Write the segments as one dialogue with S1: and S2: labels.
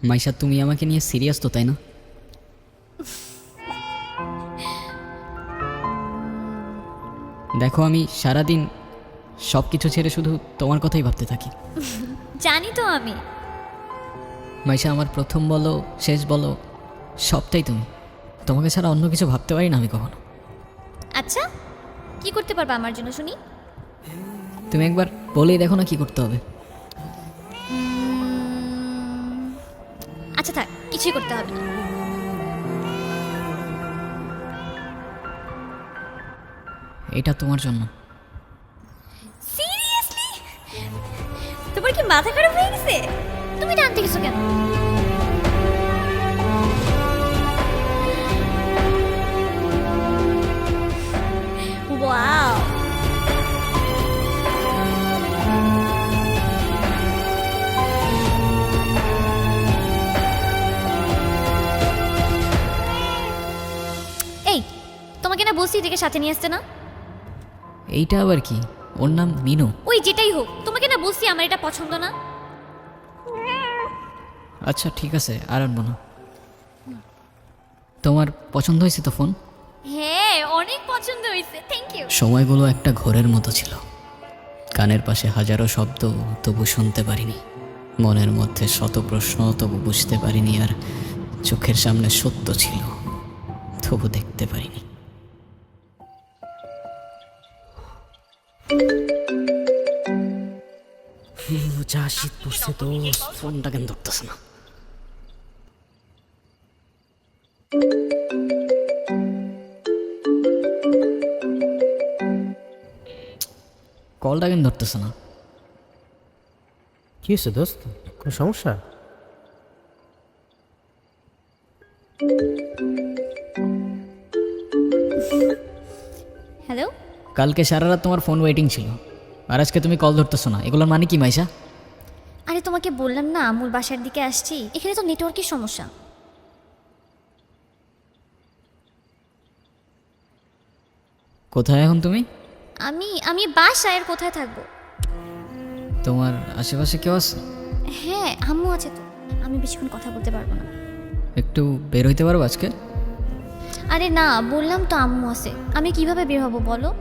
S1: মাইশা, তুমি আমাকে নিয়ে সিরিয়াস তো, তাই না? দেখো, আমি সারাদিন সব কিছু ছেড়ে শুধু তোমার কথাই ভাবতে থাকি।
S2: জানি তো আমি।
S1: মাইশা, আমার প্রথম বলো শেষ বলো সবটাই তুমি। তোমাকে ছাড়া অন্য কিছু ভাবতে পারি না আমি কখনো।
S2: আচ্ছা, কি করতে পারবা আমার জন্য শুনি?
S1: তুমি একবার বলেই দেখো না কি করতে হবে।
S2: আচ্ছা থাক, কিছুই করতে হবে না।
S1: এটা তোমার জন্য।
S2: সিরিয়াসলি? তোমার কি মাথা খারাপ হয়ে গেছে? তুমি টানতে গেছো কেন? ওয়াও, এই তোমাকে না বলছি এটাকে সাথে নিয়ে আসতে না?
S1: এইটা আবার কি? ওর নাম মিনু।
S2: ওই যেটাই হোক, তোমাকে না বলছি আমার এটা পছন্দ না।
S1: আচ্ছা ঠিক আছে, আর আনবো না। তোমার পছন্দ হয়েছে তো ফোন?
S2: হ্যাঁ, অনেক পছন্দ হয়েছে, থ্যাংক ইউ।
S1: সময়গুলো একটা ঘোরের মতো ছিল। কানের পাশে হাজারো শব্দ, তবু শুনতে পারিনি। মনের মধ্যে শত প্রশ্ন, তবু বুঝতে পারিনি। আর চোখের সামনে সত্য ছিল, তবু দেখতে পারিনি। যা শীত পড়ছে তো, ফোনটা কেন ধরতেছে না? কলটা কেন ধরতেছে না?
S3: কি হয়েছে দোস্ত, কোনো সমস্যা?
S2: হ্যালো।
S1: কালকে সারা রাত তোমার ফোন ওয়েটিং ছিল, আর আজকে তুমি কল ধরতেছো না। এগুলোর মানে কি মাইশা?
S2: আরে তোমাকে বললাম না আমুর বাসার দিকে আসছি, এখানে তো নেটওয়ার্কের সমস্যা।
S1: কোথায় এখন তুমি?
S2: আমি আমি বাসায়, আর কোথায় থাকবো?
S1: তোমার আশেপাশে কেউ আছে?
S2: হ্যাঁ, আম্মু আছে তো। আমি বেশিক্ষণ কথা বলতে পারবো না।
S1: একটু বের হইতে পারবো আজকে?
S2: আরে না, বললাম তো আম্মু আছে। আমি কিভাবে বের হবো বলো?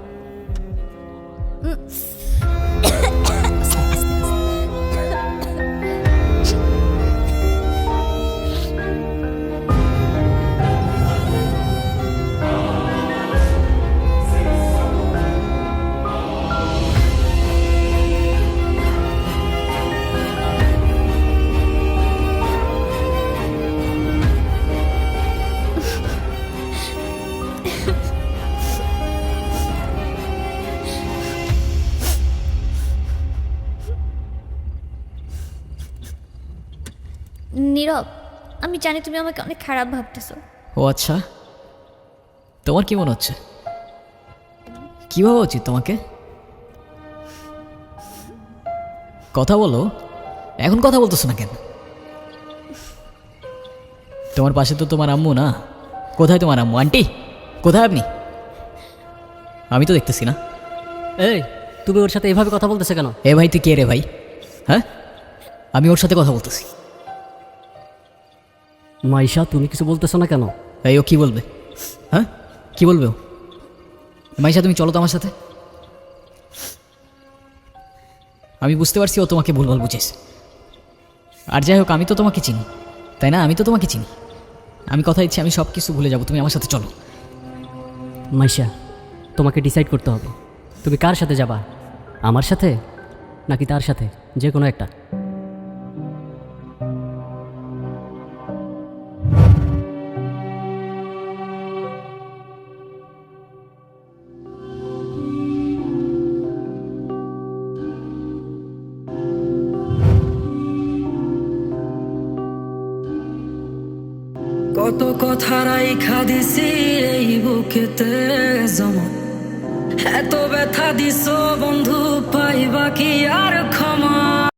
S2: নীরব, আমি জানি তুমি আমাকে অনেক খারাপ ভাবতেছো।
S1: ও আচ্ছা, তোমার কি মনে হচ্ছে? কি ভাবা উচিত তোমাকে? কথা বলো। এখন কথা বলতেছো না কেন? তোমার পাশে তো তোমার আম্মু না। কোথায় তোমার আম্মু? আন্টি কোথায় আপনি? আমি তো দেখতেছি না।
S4: এই, তুমি ওর সাথে এভাবে কথা বলতেছে কেন?
S1: এ ভাই, তুই কে রে ভাই? হ্যাঁ, আমি ওর সাথে কথা বলতেছি।
S4: মাইশা, তুমি কিছু বলতেছো না কেন?
S1: এই, ও কি বলবে? হ্যাঁ, কি বলবে ও? মাইশা, তুমি চলো তো আমার সাথে। আমি বুঝতে পারছি ও তোমাকে ভুলভাল বুঝেছে। আর যাই হোক, আমি তো তোমাকে চিনি, তাই না? আমি তো তোমাকে চিনি। আমি কথা দিচ্ছি, আমি সব কিছু ভুলে যাবো। তুমি আমার সাথে চলো।
S4: মাইশা, তোমাকে ডিসাইড করতে হবে তুমি কার সাথে যাবা, আমার সাথে নাকি তার সাথে, যে কোনো একটা।
S5: কত কথা রাইখা দিছি এই বুকেতে জমা, এত ব্যথা দিছো বন্ধু, পাইবা কি আর ক্ষমা?